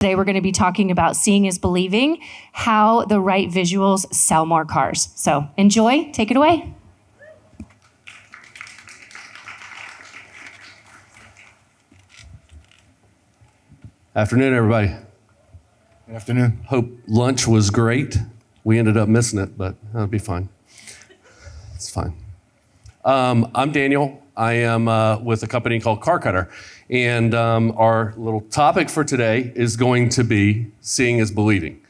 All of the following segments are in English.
Today we're going to be talking about seeing is believing, how the right visuals sell more cars. So enjoy, take it away. Afternoon, everybody. Good afternoon. Hope lunch was great. We ended up missing it, but that'll be fine. It's fine. I'm Daniel. I am with a company called Car Cutter. And our little topic for today is going to be seeing is believing.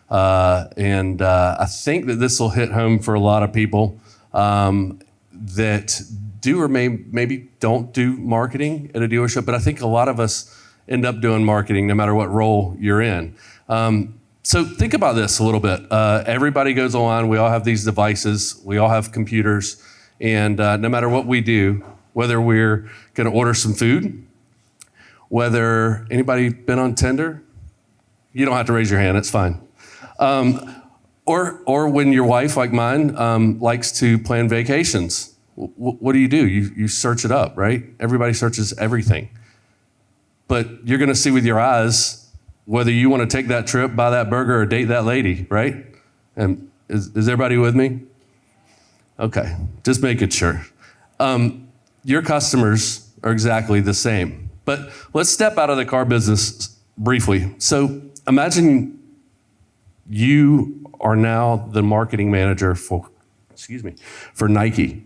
I think that this will hit home for a lot of people that do or maybe don't do marketing at a dealership, but I think a lot of us end up doing marketing no matter what role you're in. So think about this a little bit. Everybody goes online. We all have these devices. We all have computers. And no matter what we do, whether we're going to order some food, whether anybody been on Tinder, you don't have to raise your hand, it's fine. Or when your wife, like mine, likes to plan vacations, what do? You search it up, right? Everybody searches everything. But you're gonna see with your eyes whether you wanna take that trip, buy that burger, or date that lady, right? And is everybody with me? Okay, just making sure. Your customers are exactly the same. But let's step out of the car business briefly. So imagine you are now the marketing manager for Nike.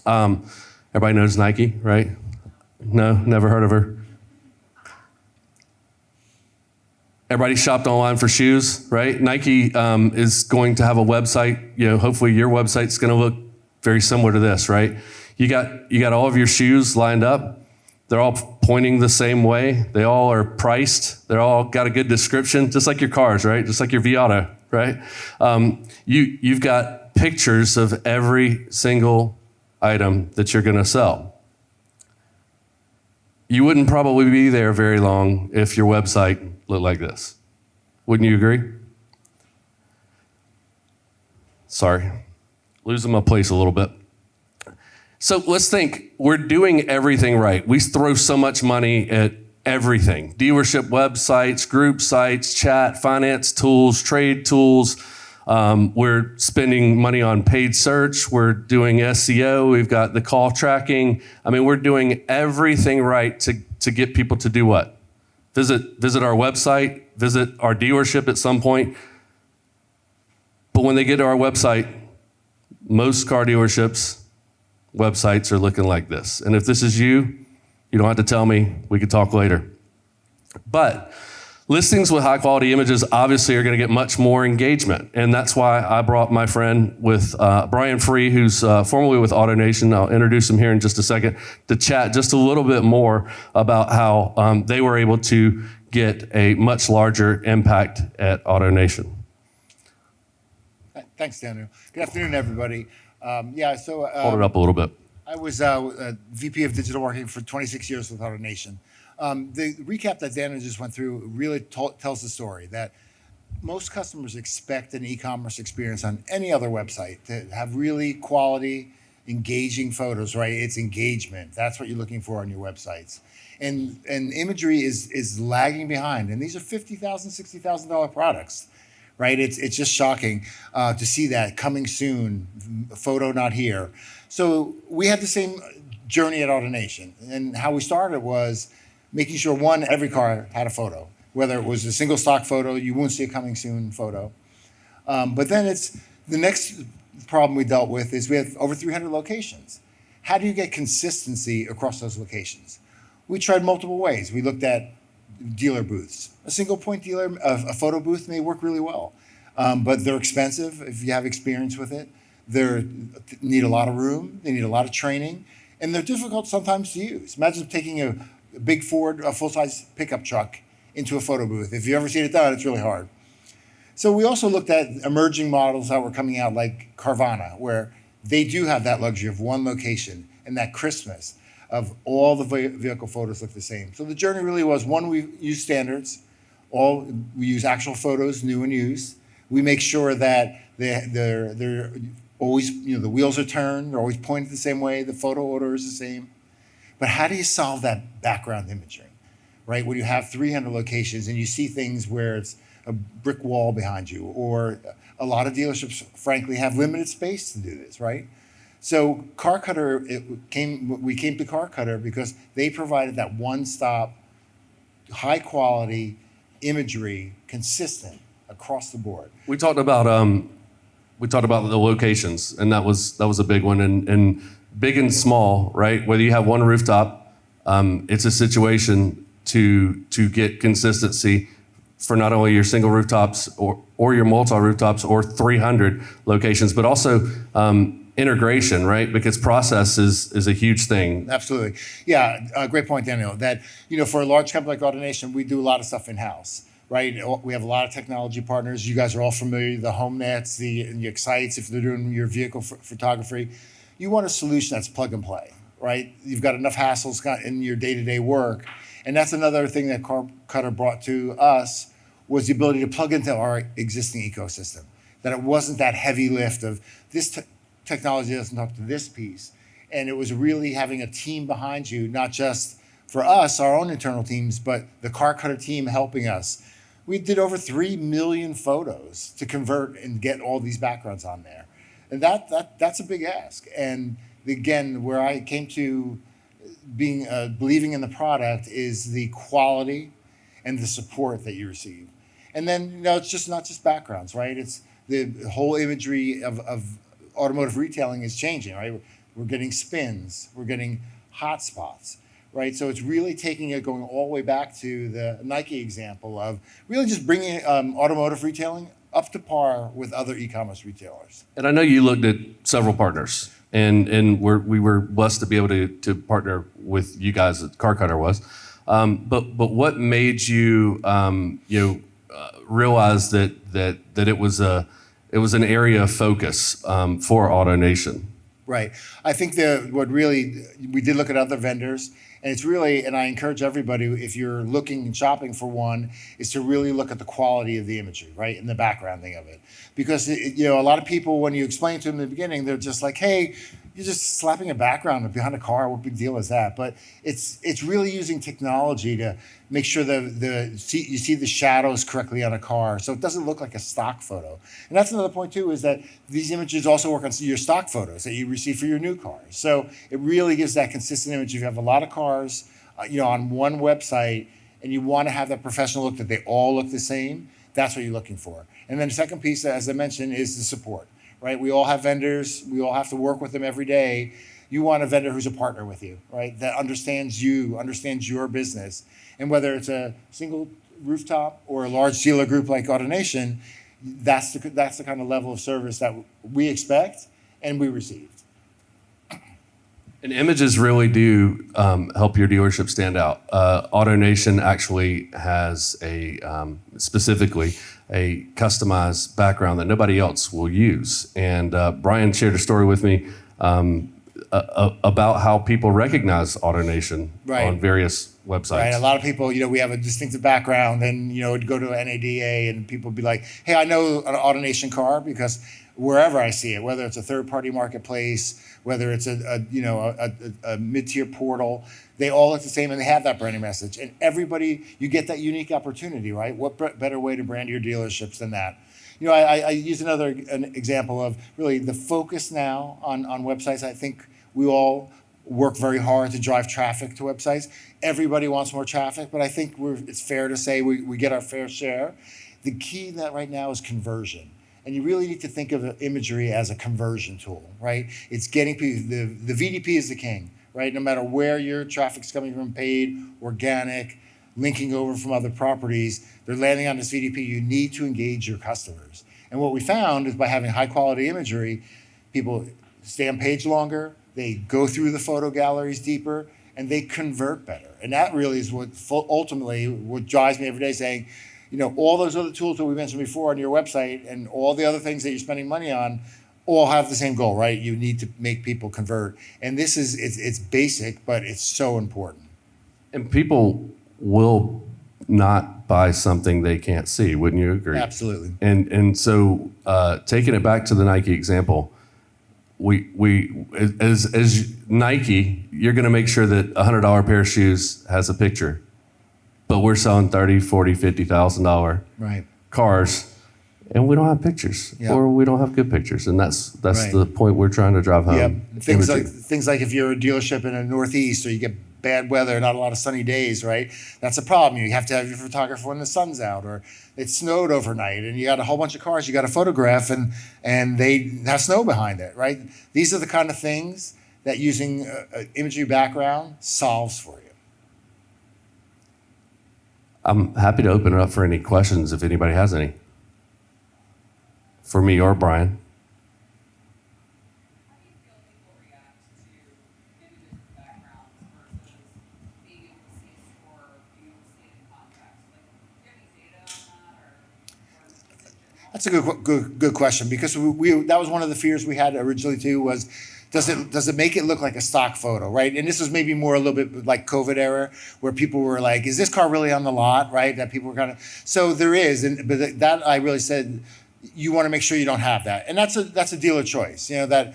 Everybody knows Nike, right? No, never heard of her. Everybody shopped online for shoes, right? Nike is going to have a website. Hopefully your website's going to look very similar to this, right? You got all of your shoes lined up. They're all pointing the same way. They all are priced. They're all got a good description, just like your cars, right? Just like your Viata, right? You've got pictures of every single item that you're going to sell. You wouldn't probably be there very long if your website looked like this. Wouldn't you agree? Sorry, losing my place a little bit. So let's think, we're doing everything right. We throw so much money at everything. Dealership websites, group sites, chat, finance tools, trade tools. We're spending money on paid search. We're doing SEO. We've got the call tracking. I mean, we're doing everything right to get people to do what? Visit our website, visit our dealership at some point. But when they get to our website, most car dealerships, websites are looking like this. And if this is you don't have to tell me, we could talk later. But listings with high quality images obviously are gonna get much more engagement. And that's why I brought my friend with Brian Free, who's formerly with AutoNation. I'll introduce him here in just a second, to chat just a little bit more about how they were able to get a much larger impact at AutoNation. Thanks, Daniel. Good afternoon, everybody. Hold it up a little bit. I was VP of Digital Marketing for 26 years with AutoNation. The recap that Daniel just went through really tells the story that most customers expect an e-commerce experience on any other website to have really quality, engaging photos, right? It's engagement. That's what you're looking for on your websites. And imagery is lagging behind. And these are $50,000, $60,000 products. Right, it's just shocking to see that coming soon, photo not here. So we had the same journey at AutoNation, and how we started was making sure every car had a photo, whether it was a single stock photo, you won't see a coming soon photo. But then the next problem we dealt with is we have over 300 locations. How do you get consistency across those locations? We tried multiple ways. We looked at dealer booths. A single point dealer, a photo booth may work really well, but they're expensive if you have experience with it. They need a lot of room, they need a lot of training, and they're difficult sometimes to use. Imagine taking a big Ford, a full-size pickup truck into a photo booth. If you've ever seen it done, it's really hard. So we also looked at emerging models that were coming out like Carvana, where they do have that luxury of one location and that crispness of all the vehicle photos look the same. So the journey really was, one, we use standards. We use actual photos, new and used. We make sure that they're always, the wheels are turned, they're always pointed the same way, the photo order is the same. But how do you solve that background imaging? right? When you have 300 locations and you see things where it's a brick wall behind you, or a lot of dealerships, frankly, have limited space to do this, right? So Car Cutter, we came to Car Cutter because they provided that one-stop, high-quality imagery, consistent across the board. We talked about the locations, and that was a big one, and big and small, right? Whether you have one rooftop, it's a situation to get consistency for not only your single rooftops or your multi rooftops or 300 locations, but also integration, right? Because process is a huge thing. Absolutely. Yeah, great point, Daniel. That, for a large company like AutoNation, we do a lot of stuff in-house, right? We have a lot of technology partners. You guys are all familiar, the HomeNets, the Excites, if they're doing your vehicle photography. You want a solution that's plug and play, right? You've got enough hassles in your day-to-day work. And that's another thing that Car Cutter brought to us, was the ability to plug into our existing ecosystem. That it wasn't that heavy lift of this technology doesn't talk to this piece. And it was really having a team behind you, not just for us, our own internal teams, but the Car Cutter team helping us. We did over 3 million photos to convert and get all these backgrounds on there. And that's a big ask. And again, where I came to being believing in the product is the quality and the support that you receive. And then, it's just not just backgrounds, right? It's the whole imagery of automotive retailing is changing, right? We're getting spins, we're getting hot spots, right? So it's really taking it, going all the way back to the Nike example of really just bringing automotive retailing up to par with other e-commerce retailers. And I know you looked at several partners, and we were blessed to be able to partner with you guys at Car Cutter was. But what made you realize that it was an area of focus for AutoNation? Right. I think we did look at other vendors, and it's really, and I encourage everybody, if you're looking and shopping for one, is to really look at the quality of the imagery, right, and the backgrounding of it. Because, a lot of people, when you explain to them in the beginning, they're just like, hey, you're just slapping a background behind a car. What big deal is that? But it's really using technology to make sure you see the shadows correctly on a car, so it doesn't look like a stock photo. And that's another point too, is that these images also work on your stock photos that you receive for your new cars. So it really gives that consistent image. If you have a lot of cars, on one website, and you want to have that professional look that they all look the same, that's what you're looking for. And then the second piece, as I mentioned, is the support. Right? We all have vendors. We all have to work with them every day. You want a vendor who's a partner with you, right? That understands you, understands your business. And whether it's a single rooftop or a large dealer group like AutoNation, that's the kind of level of service that we expect and we received. And images really do help your dealership stand out. AutoNation actually has specifically a customized background that nobody else will use. And Brian shared a story with me about how people recognize AutoNation on various websites. Right. A lot of people, we have a distinctive background, and it'd go to an NADA, and people would be like, "Hey, I know an AutoNation car because wherever I see it, whether it's a third-party marketplace, whether it's a mid-tier portal, they all look the same, and they have that branding message. And everybody, you get that unique opportunity, right? What better way to brand your dealerships than that? I use an example of really the focus now on websites. I think we all work very hard to drive traffic to websites. Everybody wants more traffic, but I think it's fair to say we get our fair share. The key that right now is conversion. And you really need to think of imagery as a conversion tool, right? It's getting people, the VDP is the king, right? No matter where your traffic's coming from, paid, organic, linking over from other properties, they're landing on this VDP. You need to engage your customers. And what we found is by having high quality imagery, people stay on page longer, they go through the photo galleries deeper, and they convert better. And that really is what ultimately what drives me every day, saying, all those other tools that we mentioned before on your website and all the other things that you're spending money on all have the same goal, right? You need to make people convert. And this is, it's basic, but it's so important. And people will not buy something they can't see, wouldn't you agree? Absolutely. And so taking it back to the Nike example, we as Nike, you're going to make sure that $100 pair of shoes has a picture. but we're selling $30, $40, $50,000 Right. cars, and we don't have pictures, Yeah. or we don't have good pictures, and that's Right. the point we're trying to drive home. Yep. Things Imaging. like if you're a dealership in the Northeast or you get bad weather, not a lot of sunny days, right? That's a problem. You have to have your photographer when the sun's out, or it snowed overnight, and you got a whole bunch of cars you got to photograph, and they have snow behind it, right? These are the kind of things that using an imagery background solves for you. I'm happy to open it up for any questions if anybody has any. For me or Brian. How do you feel people react to maybe different backgrounds versus being able to see a store, being able to see it in context? Like, do you have any data on that, or just in general? That's a good question, because we that was one of the fears we had originally too, was does it make it look like a stock photo, right? And this was maybe more a little bit like COVID era, where people were like, is this car really on the lot, right? That people were kind of, so there is, but that I really said, you want to make sure you don't have that. And that's a dealer choice, you know, that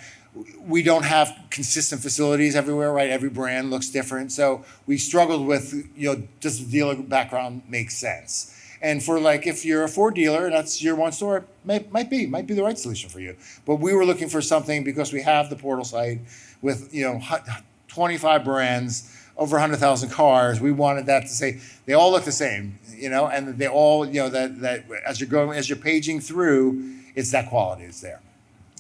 we don't have consistent facilities everywhere, right? Every brand looks different. So we struggled with, you know, does the dealer background make sense? And for like, if you're a Ford dealer and that's your one store, might be the right solution for you. But we were looking for something, because we have the portal site with, you know, 25 brands, over 100,000 cars. We wanted that to say they all look the same, you know, and they all, you know, that as you're paging through, it's that quality that's there.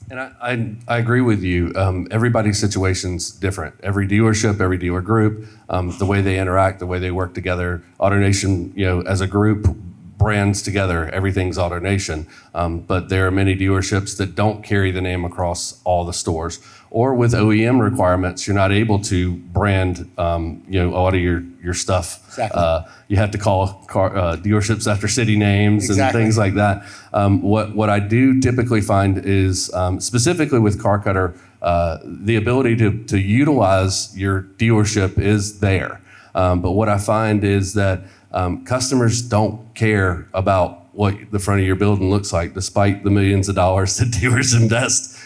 And I agree with you. Everybody's situation's different. Every dealership, every dealer group, the way they interact, the way they work together. AutoNation, you know, as a group, brands together, everything's AutoNation. But there are many dealerships that don't carry the name across all the stores. Or with OEM requirements, you're not able to brand, you know, all of your stuff. Exactly. You have to call dealerships after city names and Exactly. things like that. What I do typically find is, specifically with Car Cutter, the ability to utilize your dealership is there. But what I find is that customers don't care about what the front of your building looks like, despite the millions of dollars that dealers invest.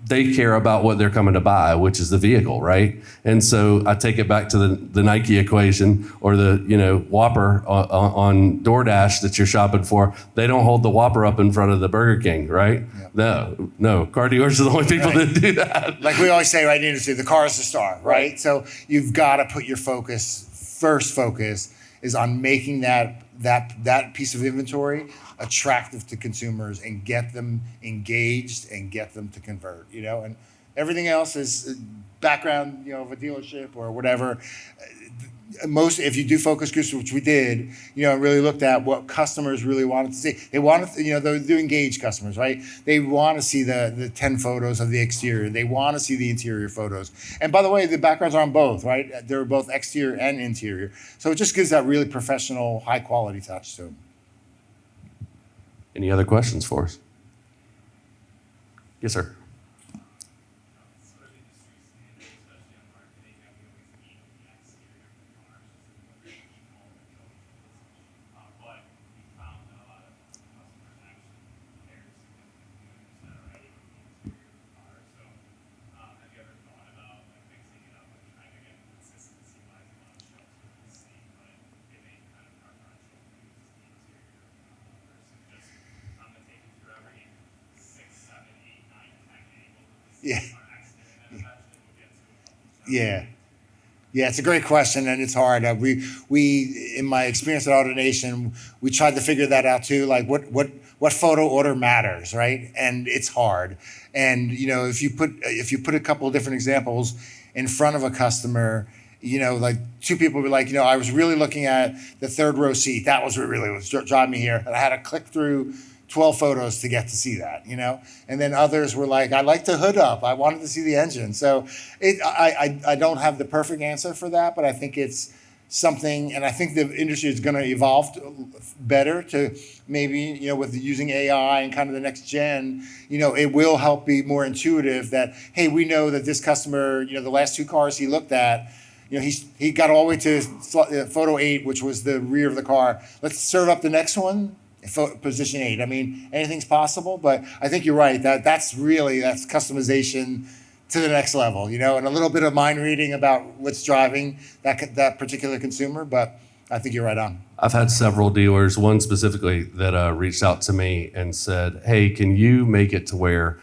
They care about what they're coming to buy, which is the vehicle, right? And so I take it back to the Nike equation, or the, you know, Whopper on DoorDash that you're shopping for. They don't hold the Whopper up in front of the Burger King, right? Yeah. No. Car dealers are the only people that do that. Like we always say, right, in the industry, the car is the star, right? So you've got to put your first focus is on making that piece of inventory attractive to consumers and get them engaged and get them to convert, you know, and everything else is background, you know, of a dealership or whatever. If you do focus groups, which we did, you know, really looked at what customers really wanted to see. They wanted, you know, they're engaged customers, right? They want to see the 10 photos of the exterior. They want to see the interior photos. And by the way, the backgrounds are on both, right? They're both exterior and interior. So it just gives that really professional, high quality touch to them. Any other questions for us? Yes, sir. Yeah. Yeah. Yeah, it's a great question, and it's hard. We in my experience at AutoNation, we tried to figure that out too. Like what photo order matters, right? And it's hard. And you know, if you put a couple of different examples in front of a customer, you know, like two people were like, you know, I was really looking at the third row seat. That was what really was driving me here, and I had to click through 12 photos to get to see that, you know? And then others were like, I like the hood up. I wanted to see the engine. So I don't have the perfect answer for that, but I think it's something, and I think the industry is going to evolve better to maybe, you know, with using AI and kind of the next gen, you know, it will help be more intuitive that, hey, we know that this customer, you know, the last two cars he looked at, you know, he got all the way to photo 8, which was the rear of the car. Let's serve up the next one. Position 8. I mean, anything's possible, but I think you're right. That's customization to the next level, you know, and a little bit of mind reading about what's driving that particular consumer. But I think you're right on. I've had several dealers, one specifically, that reached out to me and said, "Hey, can you make it to where,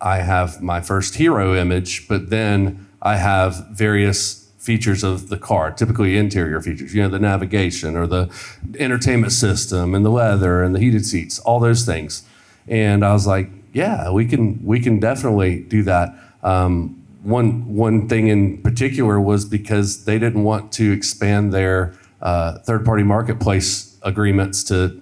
I have my first hero image, but then I have various features of the car, typically interior features, the navigation or the entertainment system and the leather and the heated seats, all those things." And I was like, "Yeah, we can definitely do that." One thing in particular was because they didn't want to expand their third-party marketplace agreements to,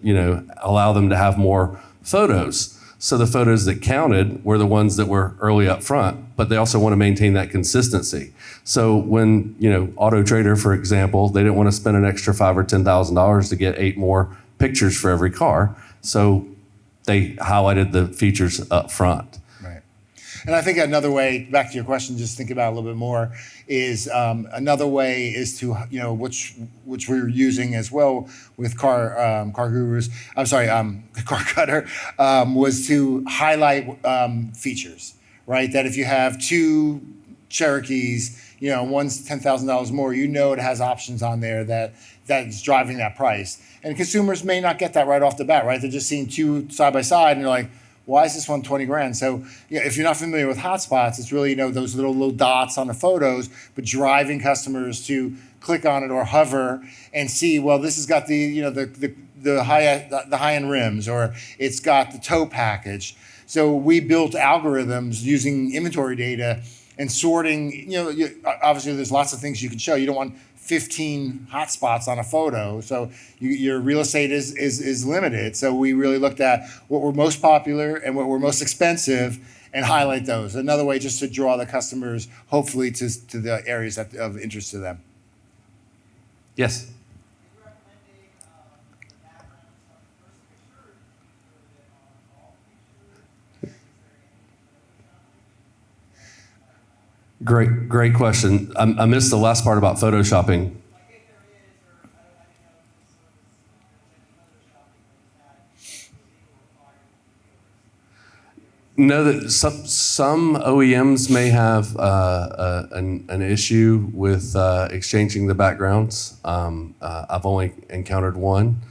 allow them to have more photos. So the photos that counted were the ones that were early up front, but they also want to maintain that consistency. So when, Auto Trader, for example, they didn't want to spend an extra $5,000 or $10,000 to get 8 more pictures for every car. So they highlighted the features up front. Right. And I think another way, back to your question, just think about it a little bit more, is another way is to, which we're using as well with car gurus, Car Cutter, was to highlight features, right? That if you have 2 Cherokees, one's $10,000 more, it has options on there that's driving that price. And consumers may not get that right off the bat, right? They're just seeing 2 side by side and they're like, why is this one 20 grand? So if you're not familiar with hotspots, it's really, those little dots on the photos, but driving customers to click on it or hover and see, well, this has got the high end rims, or it's got the tow package. So we built algorithms using inventory data and sorting. Obviously there's lots of things you can show. You don't want 15 hotspots on a photo, so your real estate is limited. So we really looked at what were most popular and what were most expensive and highlight those. Another way just to draw the customers, hopefully, to the areas of interest to them. Yes. Great question. I missed the last part about photoshopping. No, that some OEMs may have an issue with exchanging the backgrounds. I've only encountered one.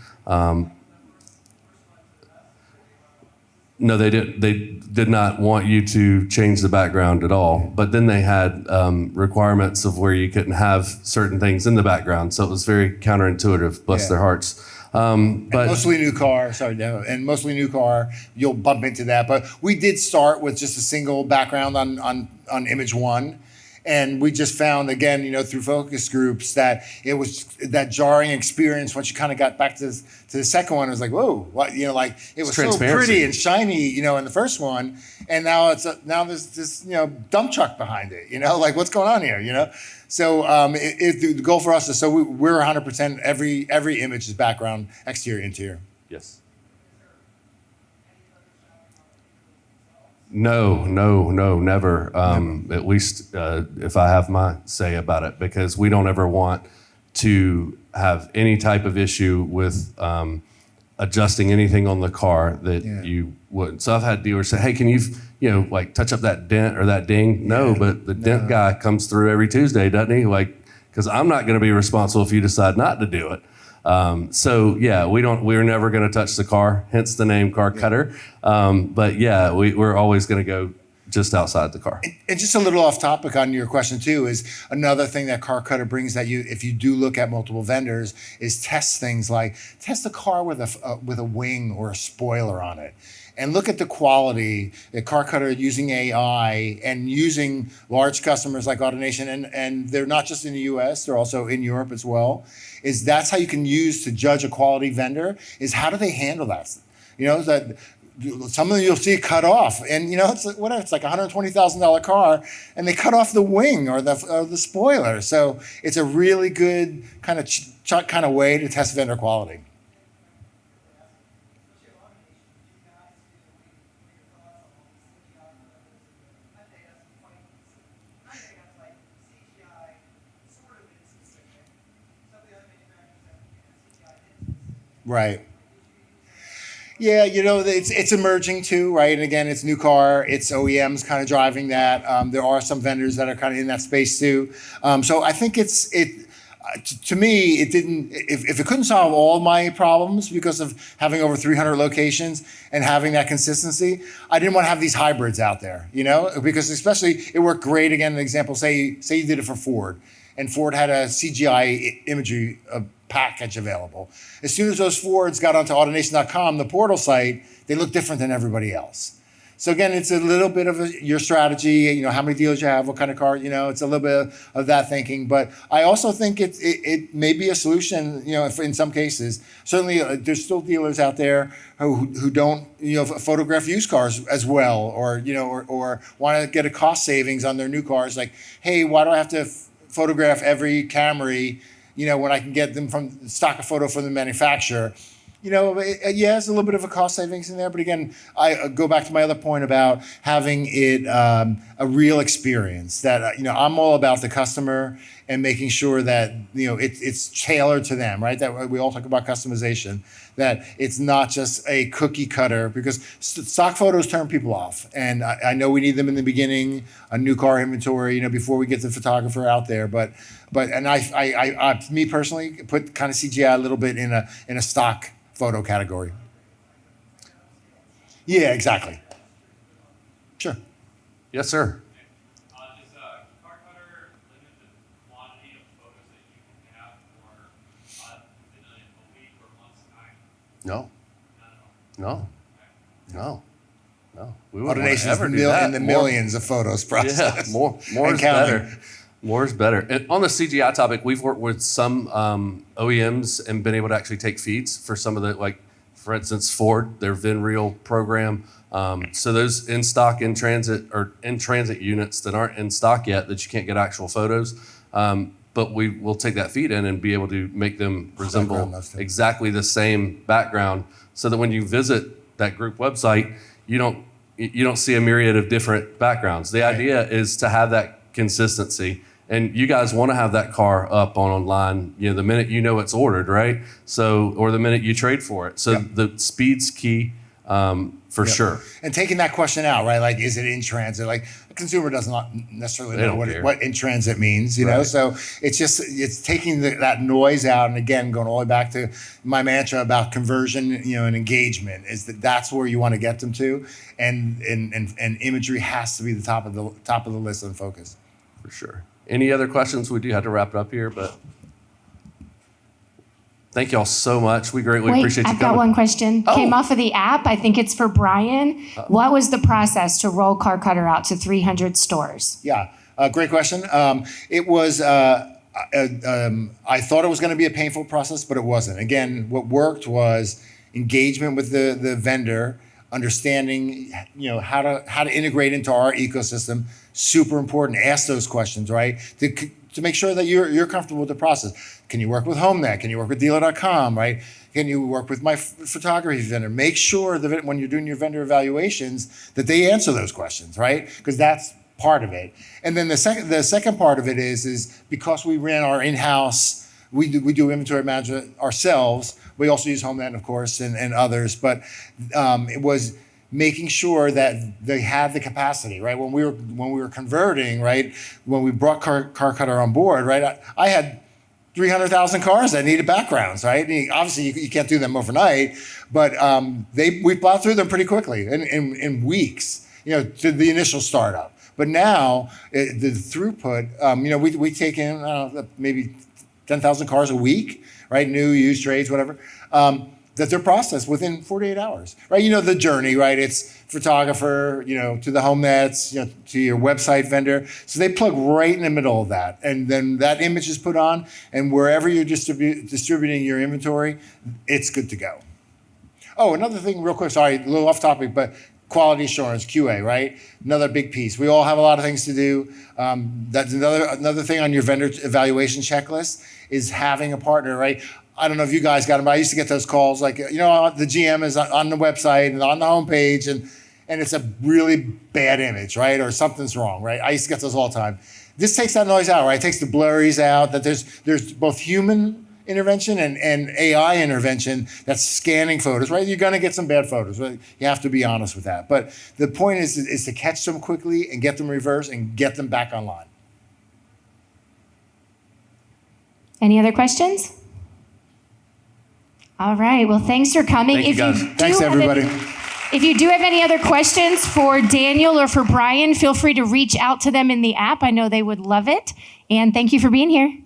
No, they did not want you to change the background at all. But then they had requirements of where you couldn't have certain things in the background. So it was very counterintuitive, bless their hearts. But mostly new car, mostly new car, you'll bump into that. But we did start with just a single background on image 1. And we just found, again, through focus groups, that it was that jarring experience once you kind of got back to the second one. It was like, whoa, what, it was so pretty and shiny, in the first one, and now there's this, dump truck behind it, like what's going on here, So the goal for us is we're 100% every image is background, exterior, interior. yes. No, never. At least if I have my say about it, because we don't ever want to have any type of issue with adjusting anything on the car that you wouldn't. So I've had dealers say, "Hey, can you, touch up that dent or that ding?" No, but the dent guy comes through every Tuesday, doesn't he? Because I'm not going to be responsible if you decide not to do it. We're never going to touch the car, hence the name Car Cutter. We're always going to go just outside the car. And just a little off topic on your question too, is another thing that Car Cutter brings that if you do look at multiple vendors, is test things like test a car with a wing or a spoiler on it. And look at the quality that Car Cutter using AI and using large customers like AutoNation, and they're not just in the US, they're also in Europe as well, is that's how you can use to judge a quality vendor, is how do they handle that? That some of them you'll see cut off, and it's like, whatever, it's like a $120,000 car, and they cut off the wing or the spoiler. So it's a really good kind of way to test vendor quality. Right. Yeah, it's emerging too, right? And again, it's new car, it's OEMs kind of driving that. There are some vendors that are kind of in that space too. So I think To me, it didn't. If it couldn't solve all my problems because of having over 300 locations and having that consistency, I didn't want to have these hybrids out there. Because especially it worked great. Again, an example: say you did it for Ford, and Ford had a CGI imagery package available. As soon as those Fords got onto AutoNation.com, the portal site, they look different than everybody else. So again, it's a little bit of your strategy, how many dealers you have, what kind of car, it's a little bit of that thinking. But I also think it may be a solution, in some cases. Certainly, there's still dealers out there who don't, photograph used cars as well, or want to get a cost savings on their new cars. Like, hey, why do I have to photograph every Camry, when I can get them from stock a photo from the manufacturer? It's a little bit of a cost savings in there, but again, I go back to my other point about having it a real experience. That I'm all about the customer and making sure that it's tailored to them, right? That we all talk about customization. That it's not just a cookie cutter, because stock photos turn people off, and I know we need them in the beginning, a new car inventory, before we get the photographer out there. But I me personally put kind of CGI a little bit in a stock photo category. Yeah, exactly. Sure. Yes, sir. Does Car Cutter limit the quantity of photos that you can have for within a week or month's time? No. Not at all. No. No. We wouldn't AutoNation's ever do that. in the millions of photos processed. Yeah, more and is counting. better. More is better. And on the CGI topic, we've worked with some OEMs and been able to actually take feeds for some of the, like, for instance, Ford, their VinReel program. So those in stock, in transit units that aren't in stock yet, that you can't get actual photos. But we will take that feed in and be able to make them resemble exactly the same background, so that when you visit that group website, you don't see a myriad of different backgrounds. The idea is to have that consistency, and you guys want to have that car up online, the minute it's ordered, right? So, or the minute you trade for it. So the speed's key, for sure. And taking that question out, right? Like, is it in transit? Like, a consumer does not necessarily know what in transit means, Right. So it's taking that noise out, and again, going all the way back to my mantra about conversion, and engagement, is that's where you want to get them to, and imagery has to be the top of the list and focus. For sure. Any other questions? We do have to wrap it up here, but thank you all so much. We greatly appreciate you I've coming. got one question. Oh. Came off of the app. I think it's for Brian. What was the process to roll Car Cutter out to 300 stores? Yeah, great question. It was. I thought it was going to be a painful process, but it wasn't. Again, what worked was engagement with the vendor, understanding how to integrate into our ecosystem. Super important. Ask those questions, right? To make sure that you're comfortable with the process. Can you work with HomeNet? Can you work with Dealer.com, right? Can you work with my photography vendor? Make sure that when you're doing your vendor evaluations, that they answer those questions, right? Because that's part of it. And then the second part of it is because we ran our in-house, we do inventory management ourselves. We also use HomeNet, of course, and others. But it was making sure that they had the capacity, right? When we were converting, right? When we brought Car Cutter on board, right? I had 300,000 cars that needed backgrounds, right? Obviously, you can't do them overnight, but we plowed through them pretty quickly in weeks, to the initial startup. But now the throughput, we take in maybe 10,000 cars a week, right? New, used, trades, whatever. That they're processed within 48 hours, right? The journey, right? It's photographer, to the home nets, to your website vendor. So they plug right in the middle of that. And then that image is put on, and wherever you're distributing your inventory, it's good to go. Oh, another thing real quick, sorry, a little off topic, but quality assurance, QA, right? Another big piece. We all have a lot of things to do. That's another thing on your vendor evaluation checklist is having a partner, right? I don't know if you guys got them, but I used to get those calls like, the GM is on the website and on the homepage, and it's a really bad image, right? Or something's wrong, right? I used to get those all the time. This takes that noise out, right? It takes the blurries out, that there's both human intervention and AI intervention that's scanning photos, right? You're gonna get some bad photos, right? You have to be honest with that. But the point is to catch them quickly and get them reversed and get them back online. Any other questions? All right. Well, thanks for coming. Thank you, guys. Thanks, everybody. If you do have any other questions for Daniel or for Brian, feel free to reach out to them in the app. I know they would love it. And thank you for being here.